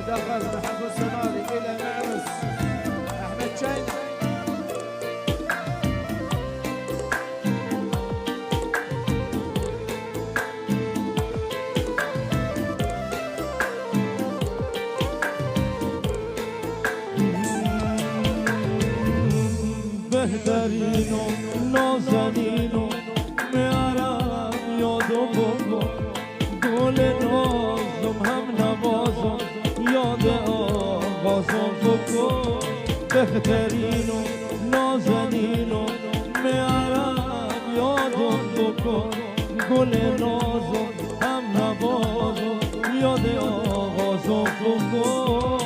دخل محب السماري إلى معرس أحمد شاينا. بهترین و نازنین و میارم یاد و بکن گل نازم هم نوازم یاد آغازم بکن بهترین و نازنین و میارم یادم بکن گل نازم هم نوازم یاد آغازم بکن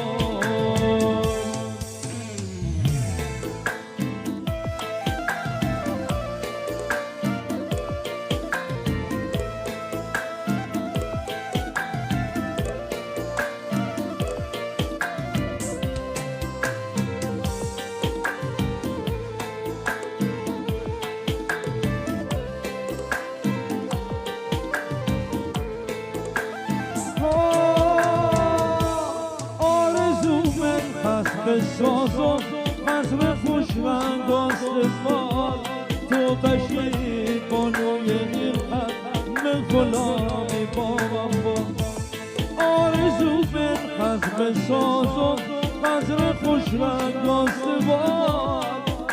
بسازم قصر خوشمند آستفال تو بشی بانوی این خط غلامی بابم با آرزو من قصر بسازم قصر خوشمند آستفال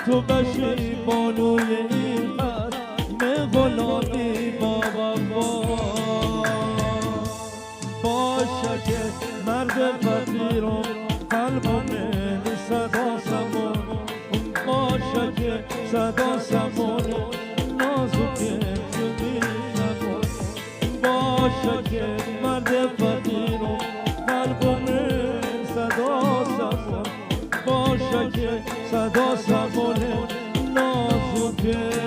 تو بشی بانوی این خط غلامی بابم با باشه که مرد فقیرم قلبم صدا سمون باشه که صدا سمون نازکه جوی نکن باشه که مرد فقیر و قلبم صدا سمون باشه که صدا سمون نازکه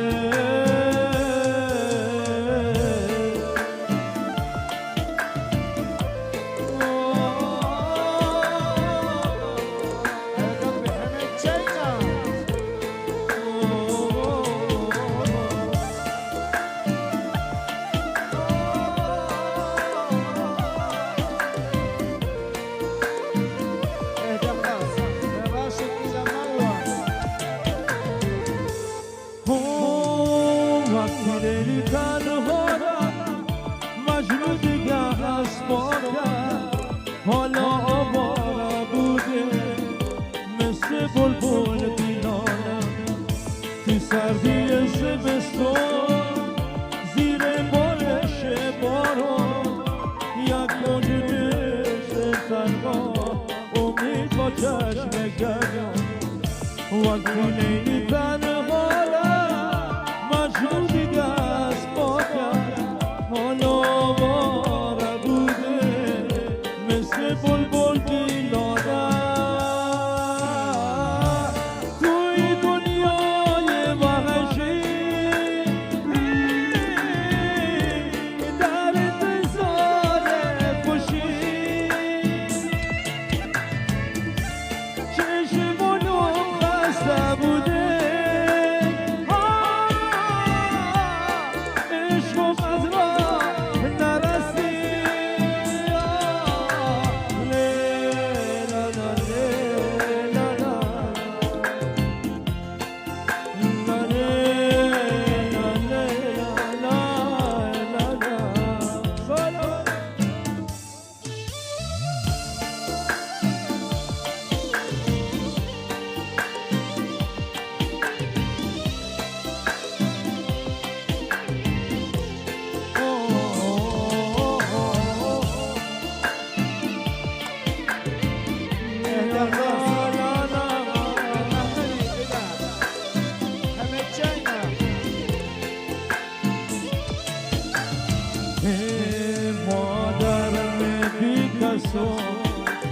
لیلی تنهارم مجنون دیگه اسبارم حالا آواره بوده مثل بلبل بیانم تو سردی زمستون زیر بارش باران یک موج مثل تنها امید با چشم گرم وقتی لیلی تنهارم مجنون دیگه از پاکم حالا آواره بوده مثل بلبل بیلادم توی دنیای وحشی در انتظار خوشی چشمونم خسته بوده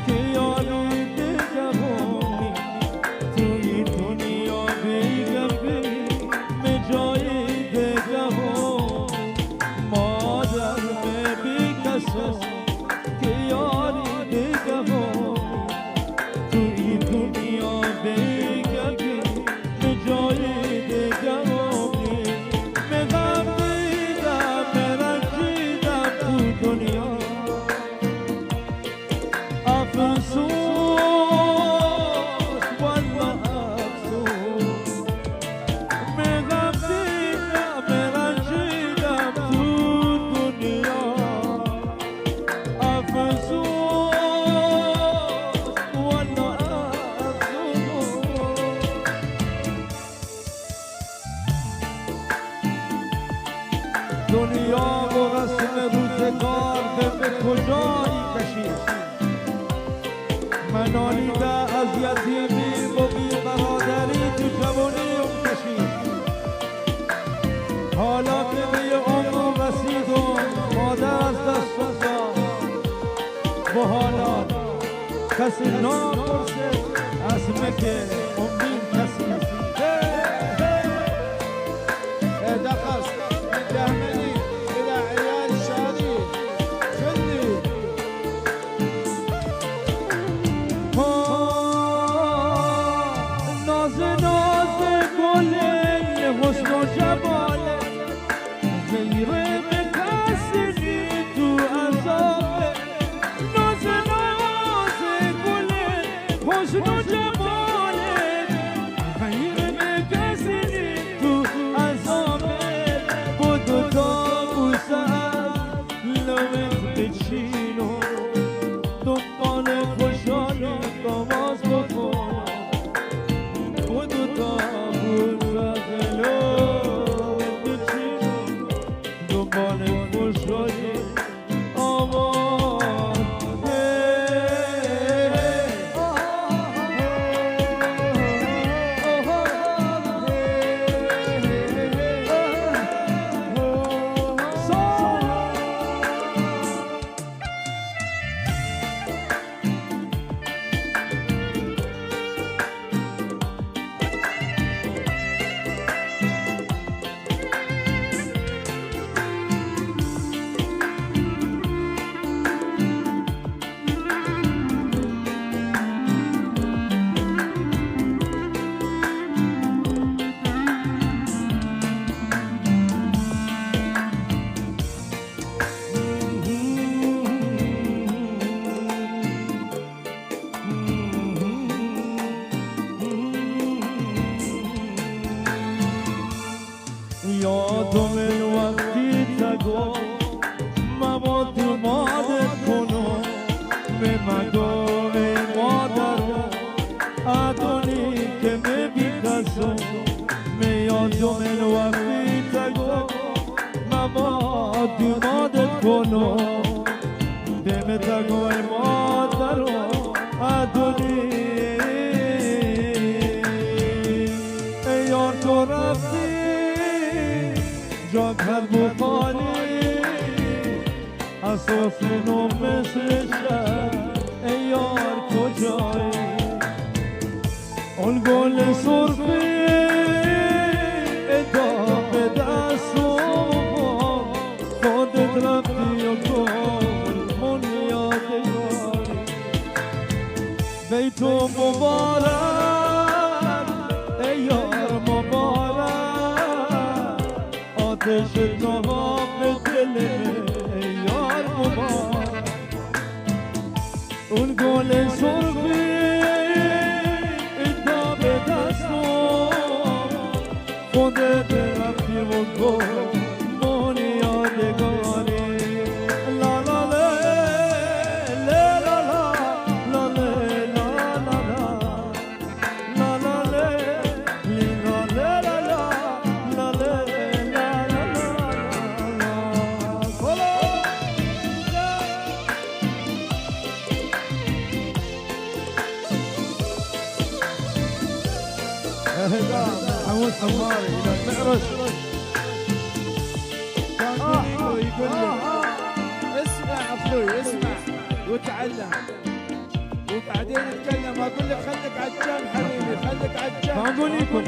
که یاری دگرانی توی دنیا بگردی به جای دگران مادر بی کسو که یاری دگرانی توی دنیا بگردی به جای دگرانی به غم دیدم برنجیدم تو دنیا کجایی کشید من آلیده از یتیمی و بی برادری تو جوانی کشید حالا که به عمر رسیدم مادر از دست داد و حالا کسی نپرسه اسمه که امید کسی دخل من دهمني إلى عيال شادي خلي ناز ناز گل حسن و جمال غیر به کسی تو عذاب ناز ناز گل حسن و جمال غیر به کسی تو عذاب بود تا بوسم لبت بچین و دنبال خوشحالی آواز بکنم بود تا بوسم لبت بچین دنبال خوشحالی آواز یادم وقتی تگو مواد مادت کنم به مگو ای مادر ادونی که میبیکسم میادم وقتی تگو مواد مادت کنم به متگو ای مادر ادونی ای یار تو رفتی جا قلب خالی اساس نو مثل شب ای یار کجایی اون گل سرخی ادا به دستم خودت رفتی و گل من یادگاری بیتو مبارک ای یار مبارک آتش نهاب دل ای یار مبارک اون گل سرخی ادا به دستم خودت رفتی و گل من یادگاری لا لا لا لا لا لا لا لا لا حمود حماري إلى المعرس كان يقول لي اسمع أخوي اسمع وتعلم وبعدين اتكلم أقول لك خليك على الجنب حبيبي خليك على الجنب أقول لكم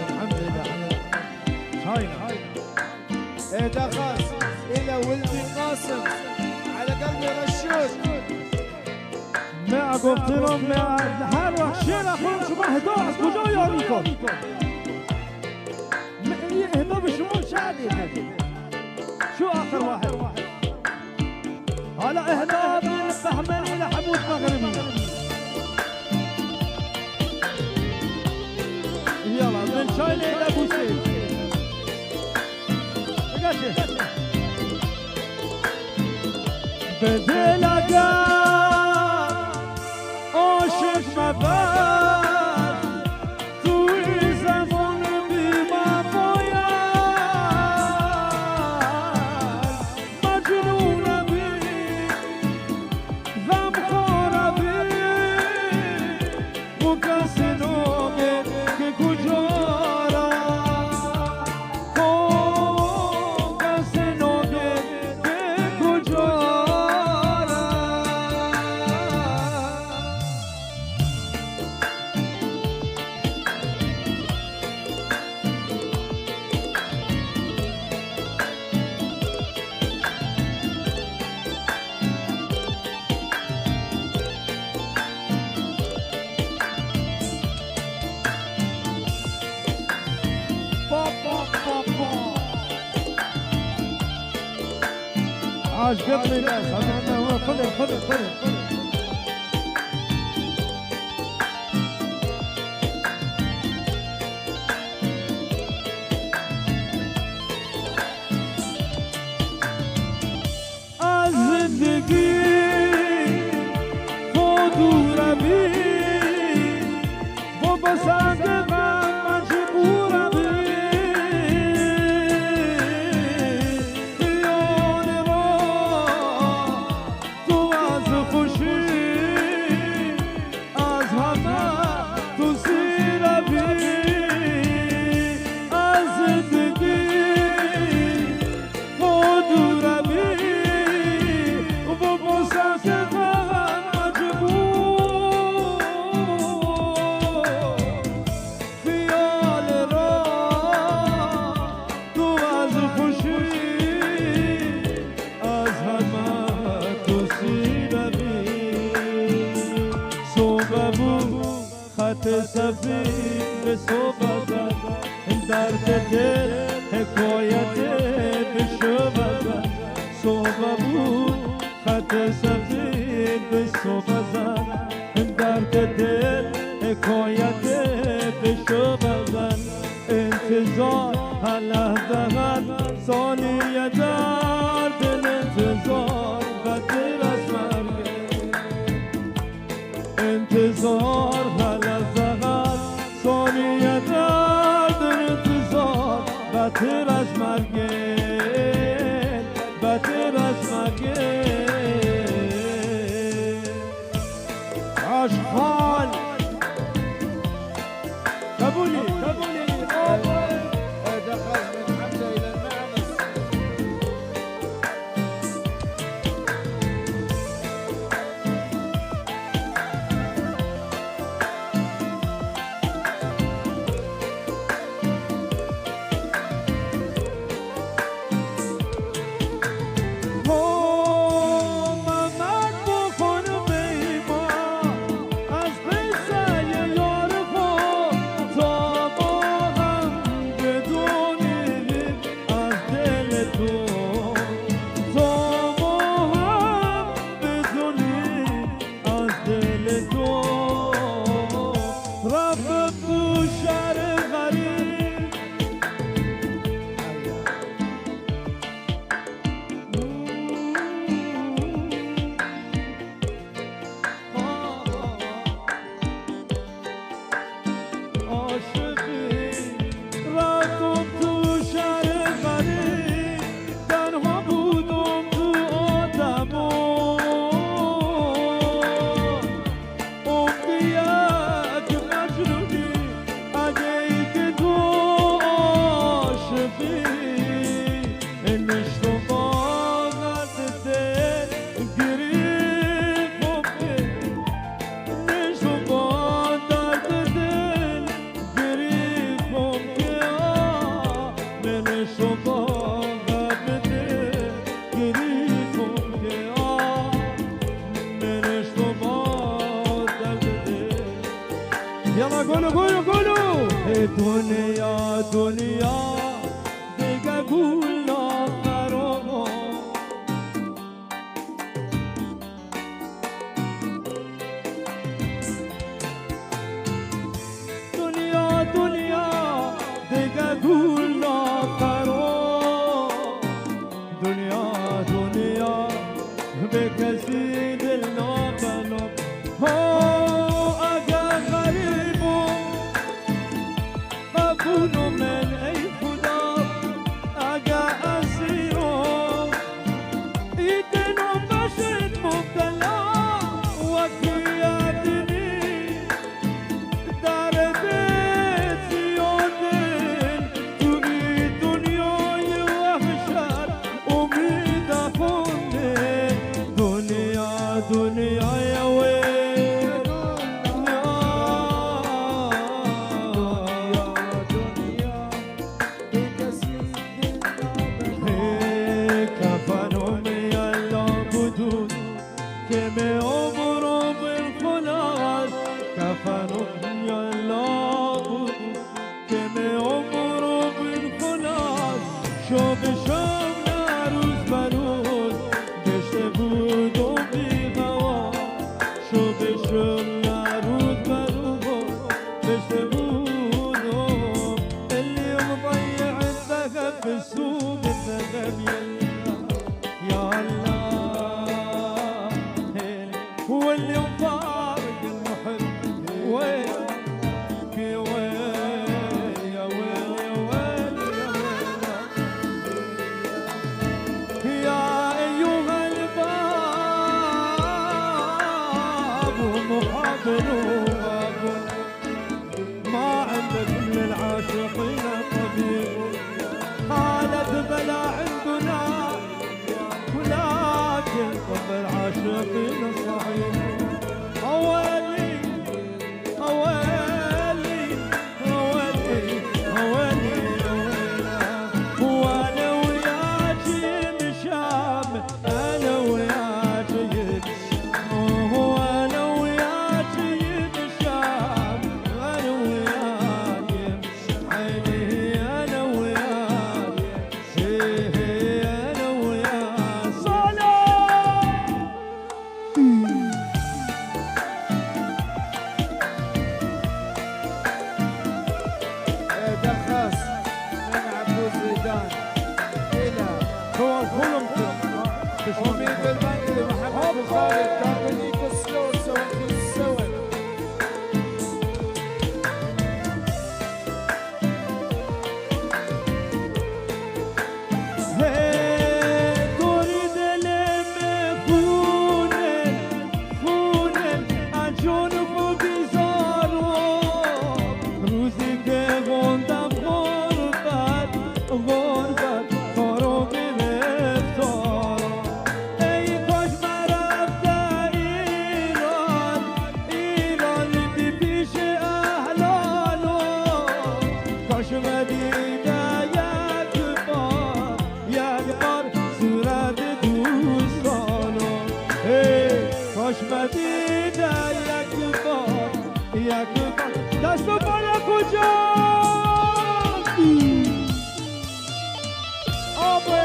الحمد لله شاينا إيه خاص إلى ولدي قاسم على قلبي رشود ما قلت لهم هر وقت شير اخوهم شما هدا از کجا یاری کن هدا به شما شادی شو آخر واحد حالا اهدا من بهمن الى حمود مغربي يلا من شايله الى بوسيل بدل عاشق مبر توی زمان بی من باید عاشقتني بس انا خذ از زندگی خود روی و بسنگ من مجبورم خیال را تو از خوشی از همه تو سیروی از زندگی خود روی و بسنگ من مجبور خیال را تو از خوشی از همه تو سیروی صبح بود خط سفید به صبح زد درد دل حکایت به شب زد صبح بود خط سفید به صبح زد درد دل حکایت به شب زد انتظار هر لحظه هر ثانیه در دل انتظار بدتر از مرگ انتظار هر لحظه هر ثانیه در دل انتظار بدتر از مرگ بدتر از مرگ اشغال قبولي دخل من حمزة إلى المعنى يلا قولوا دنيا دنيا دیگه گول نخرام دنیا دنیا دیگه گول نخرام دنیا دنیا به کسی دل نبنم اگر غریبم قبول من ای خدا سلم يا الله هو اللي مفارق المحب وين يا ويل يا ويل يا ويل يا أيها الباب محاضر ما عندك من العاشقين طبيب حالة بلا عندنا ولكن طب العاشقين صعيب أولي أولي أولي أولي وأنا وياكي مشام أنا وياكي وأنا وياكي مشام أنا وياكي عيني أنا وياكي أنا وياكي صلاة دخس من عبود زيدان إلى هو الظلم حميد المنقلي محمد بخاري كابليك السلوك سويت السوي تريد لم خونن عجون ببزارو روزی که غندم غربت کارو گرفتار ای کاش مرفت ایران بی پیش اهلالو کاش مدیده یک بار صورت دوستانو کاش مدیده یک بار دست و بالا کجا آبه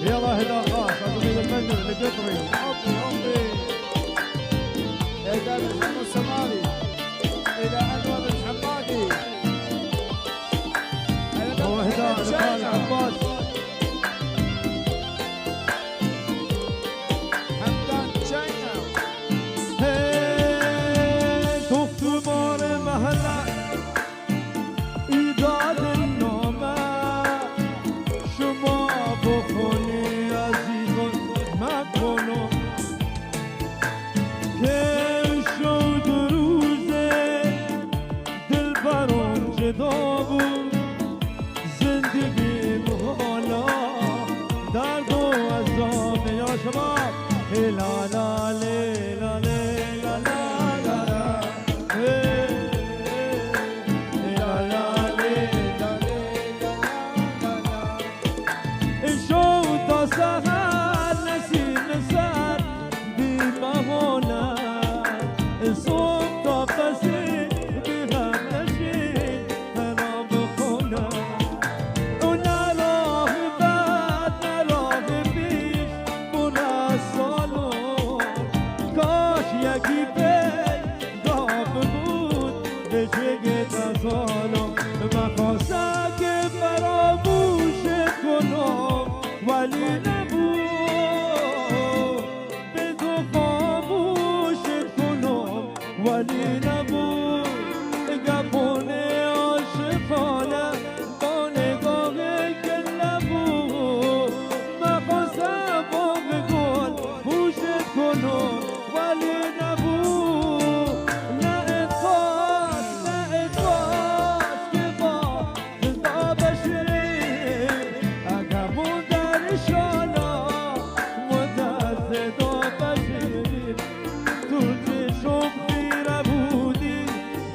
يلا هنا خلاص هذا المنزل اللي قطري أمي إعداد محمد سماري إلى أنور الحمادي هو هنا خالد عباس حمدان تشاينا دختمار محله ایداد نامه شما بخونی عزیزان مکنو که شد روزه دل برام جدا بود زندگی حالا درد و عذاب یا شباب لا لا لا لا لا لا لا لا لا شو تا سهر نسیم سر بی بهانه صبح تا پسی بی هم نشین خراب خونه اون راه بعد نه راه پیش بونه سالو کاش یکی پیدا بود به چگه سالو مخواستم که فراموش کنم ولی نبود به تو خاموشت کنم ولی نبود گپونه عاشقانه با نگاه گل نبود مخواستم باغ گل پوشت کنم ولی نبود نه اتفاق که با زنده بشه اگمون در شالا متزدا بشه تو چشم خیره بودی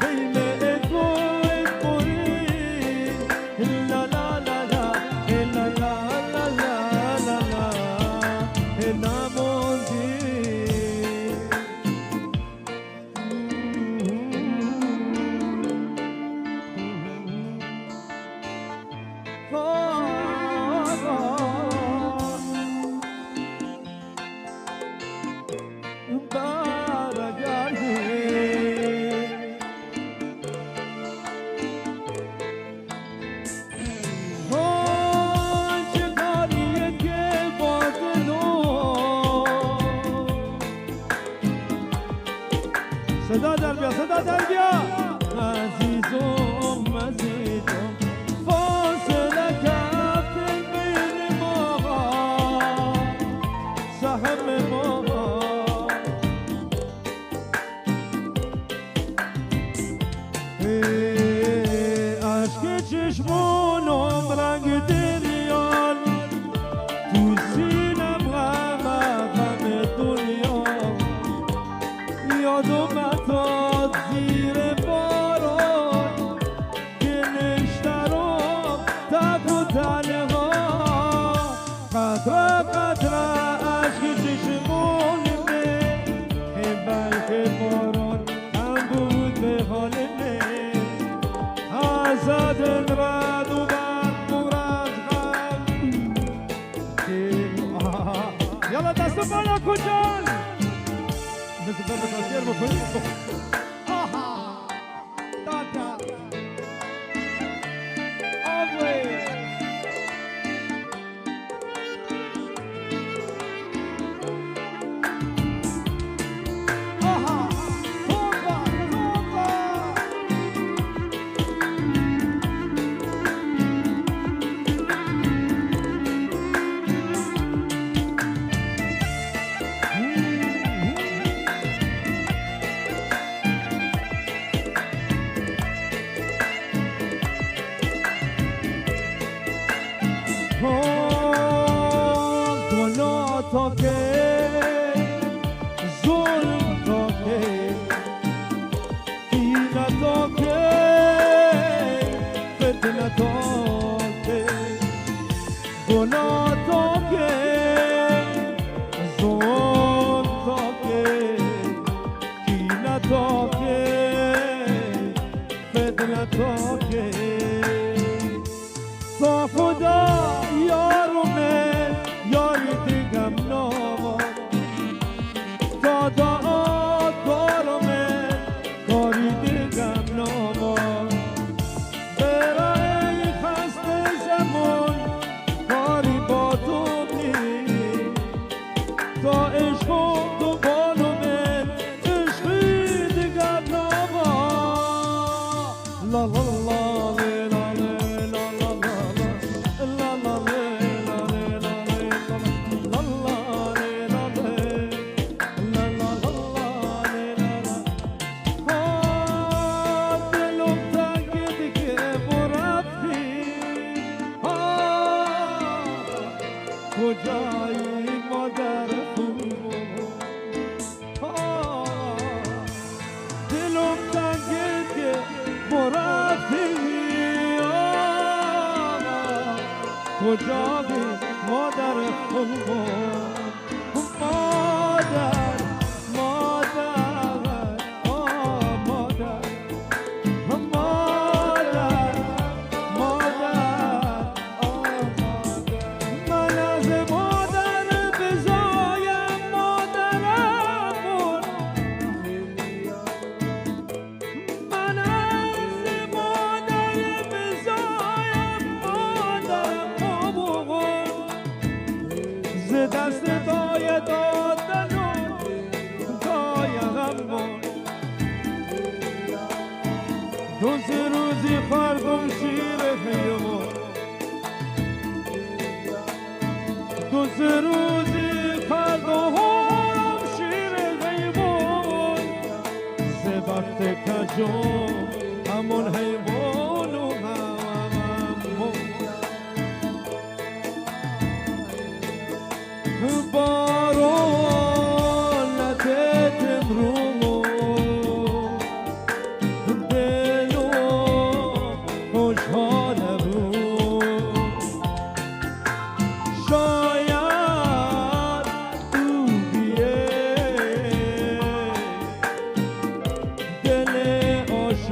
بین اتو اتبوری لا لا لا لا لا لا لا لا لا لا موندی تنها قطره قطره عشق چشمونمه ای بلکه باران هم بود به حالمه آزاد رد و برد از غم یالا دست بالا کجان مثل برد تاثیر بکنید آها دادا آبوی کجا بی مادر خونبان مادر مادر آه مادر مادر مادر آه مادر من از مادر بزایم مادرمون من از مادر بزایم مادرمون ز دست دای دادن و دای غمون دو سه روزی خردم شیر حیوان دو سه روزی خردم شیر حیوان ز وقت کجم همون حیوان و همون بارون نتتم رومو دلو خوشحال بود شاید او بیه دل عاشق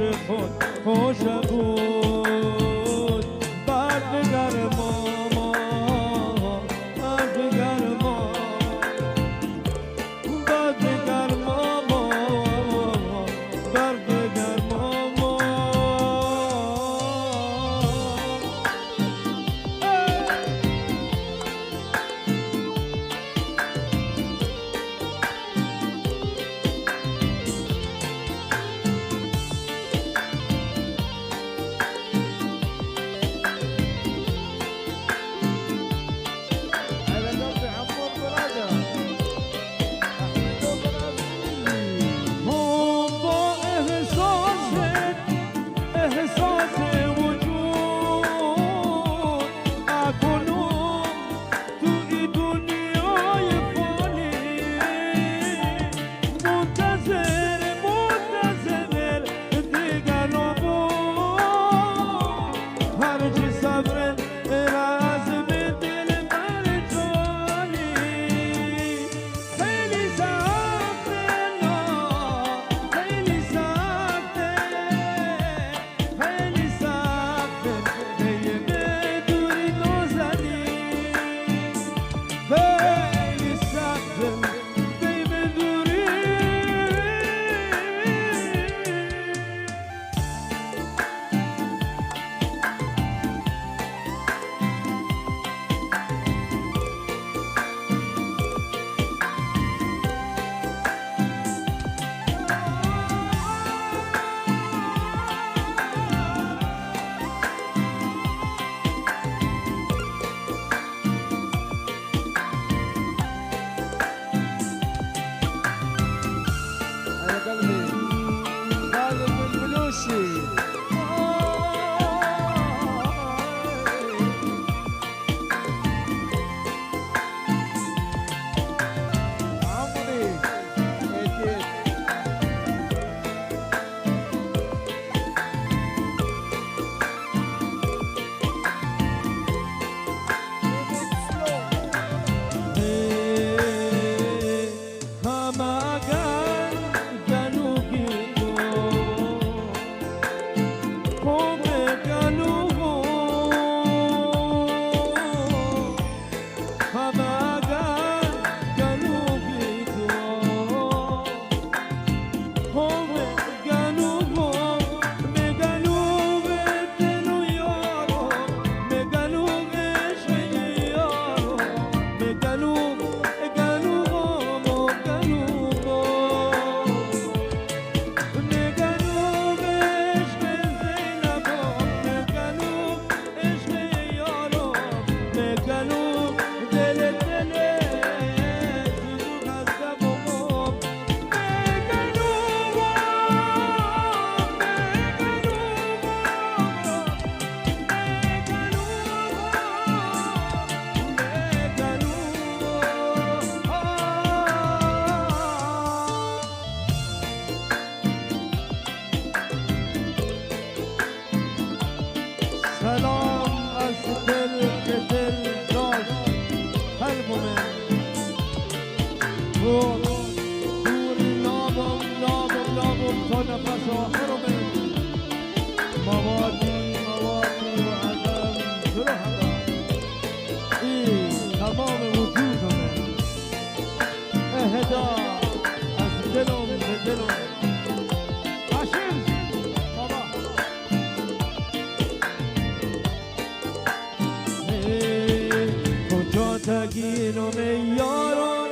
شفقین و میارم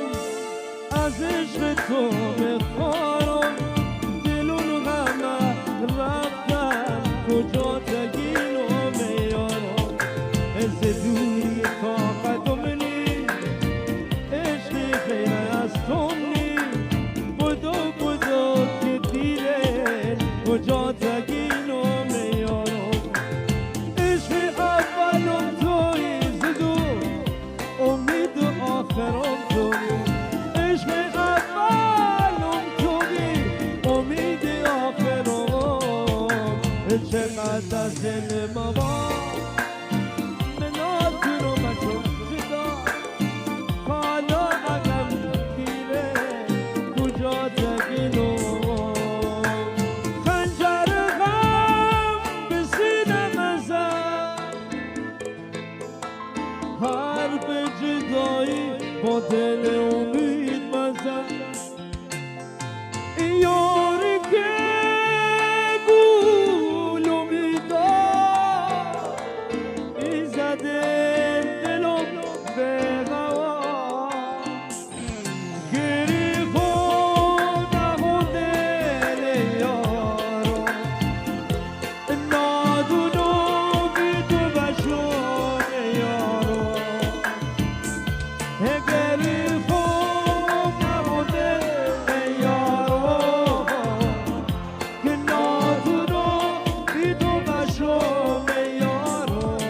از عشق تو بخارم دلون غمه رفتن کجا تگین و میارم از دوری طاقت منی عشقی خیلی از تو نی بدو که دیره کجا تگین و میارم عشق اولم توی زدو امید آخرم توی عشق اولم توی امید آخرم چقدر از دل ماما منات رو مشم جدا حالا عقم گیره کجا تگینم خنجر غم به سینم زد حرف جدایی با دل امید مزد یاری که گول امیدار ای زده دلم به غوا گریخون نهو دل یارم نادونو بی تو بشون یارم گریخون نهو دل یارم که نادونو بی تو بشون یارم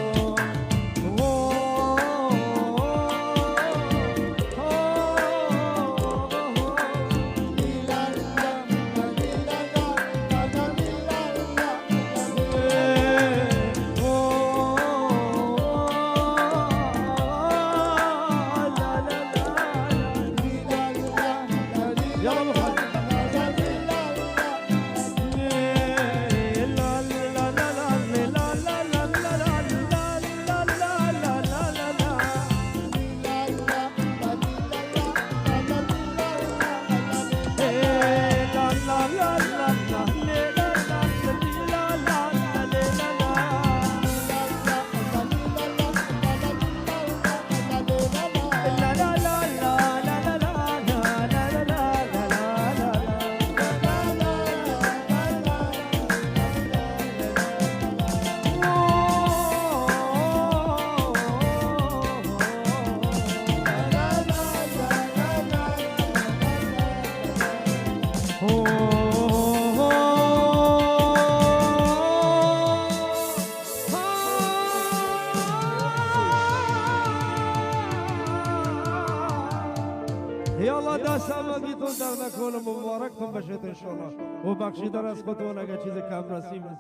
یالا دست همگیتون در نکنه مبارکتون بشید انشالله و بخشیدن از خودتون اگر چیز کم رسیم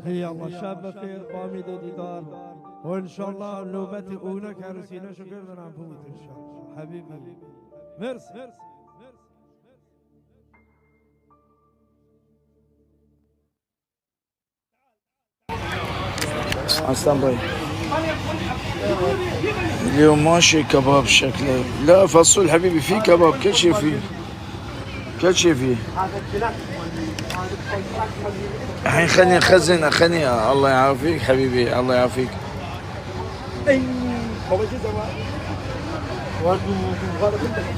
یالا شب بخیر با امید دیدار و انشالله نوبت اونه که رسینه شکر دارم بود انشالله حبیبی مرسی حسن باي اليوم ماشي كباب شكله لا فصول حبيبي في كباب كل شيء فيه كل شيء فيه الحين خليني نخزن خليني الله يعافيك حبيبي الله يعافيك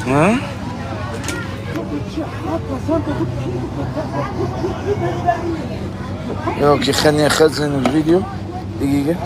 ها اوكي خليني اخزن الفيديو دقيقة